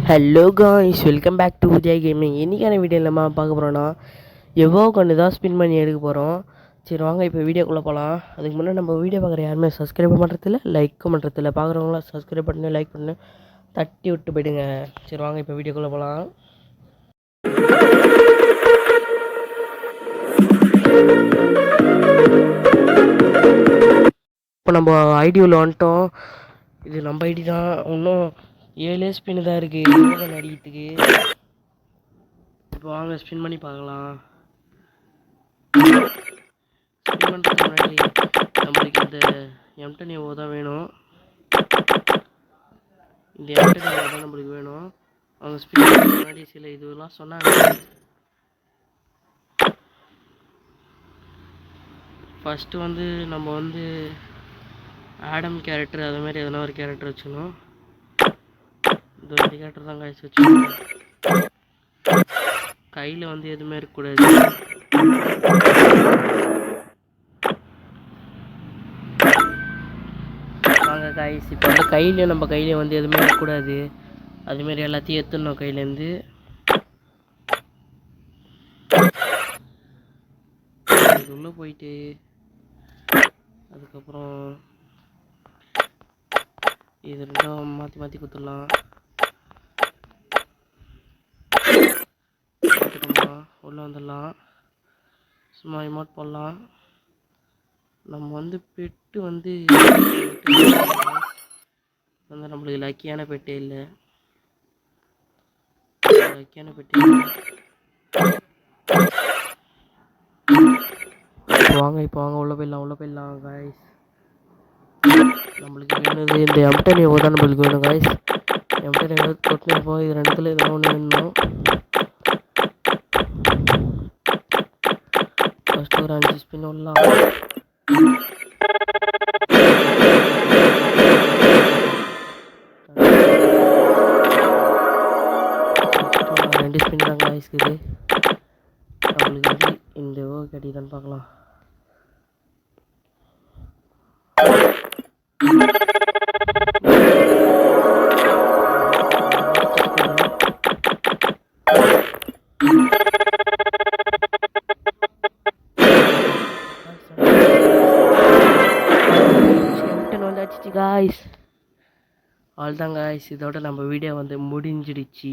Hello guys, welcome back to Vijay gaming. இன்றைக்கான வீடியோவில் நம்ம பார்க்க போகிறோன்னா எவ்வளோ கொண்டு தான் ஸ்பின் பண்ணி எடுக்க போகிறோம். சரி வாங்க இப்போ வீடியோக்குள்ளே போகலாம். அதுக்கு முன்னாடி நம்ம வீடியோ பார்க்குற யாருமே சப்ஸ்கிரைப் பண்ணுறதில்ல, லைக்கும் பண்ணுறதில்ல. பார்க்குறவங்களாம் சப்ஸ்கிரைப் பண்ணி லைக் பண்ணி தட்டி விட்டு போயிடுங்க. சரி வாங்க இப்போ வீடியோக்குள்ளே போகலாம். இப்போ நம்ம ஐடியில் வந்துட்டோம். இது நம்ம ஐடி தான். இன்னும் 7 ஸ்பின்னு தான் இருக்குது யோகன் அடிக்கிறதுக்கு. இப்போ வாங்க ஸ்பின் பண்ணி பார்க்கலாம். ஸ்பின் பண்ணுறதுக்கு முன்னாடி நம்மளுக்கு இந்த M10 எவோ தான் வேணும். இந்த M10 எவோ தான் நம்மளுக்கு வேணும். அவங்க ஸ்பின் பண்ணுறதுக்கு முன்னாடி சில இதுவெல்லாம் சொன்னாங்க. ஃபஸ்ட்டு நம்ம ஆடம் கேரக்டர் அது மாதிரி எதனா ஒரு கேரக்டர் வச்சுக்கணும். இந்த கேரக்டர் தான் காய்ச்சி வச்சுக்கணும். கையில் எதுவுமே இருக்கக்கூடாது. வாங்க காய்ஸ், இப்போ கையிலையும் நம்ம கையிலையும் எதுவுமே இருக்கக்கூடாது. அதுமாரி எல்லாத்தையும் எடுத்துடணும் கையிலேருந்து. இது உள்ளே போயிட்டு அதுக்கப்புறம் இது ரெண்டும் மாற்றி மாற்றி கொடுத்துடலாம். உள்ளே வந்துடலாம். சும்மா இமோட் போடலாம். நம்ம பெட்டு நம்மளுக்கு லக்கியான பெட்டே இல்லை. லக்கியான பெட்டே இப்போ வாங்க உள்ளே போயிடலாம் காய்ஸ். நம்மளுக்கு வேணுது இந்த M10 எவோ தான் நம்மளுக்கு வேணும் காய்ஸ். M10 எவோ தொட்டு இருப்போம். இது ரெண்டுத்தில் எதனா ஒன்று வேணும். ஃபஸ்ட்டு ஒரு 5 ஸ்பின் விடலாம். 2 ஸ்பின் தான் காய்ஸ் இது. நம்மளுக்கு இந்த எவோ கிடைக்குதான்னு பார்க்கலாம். காய்ஸ் அவ்வளோதான் காய்ஸ், இதோட நம்ம வீடியோ முடிஞ்சிடுச்சு.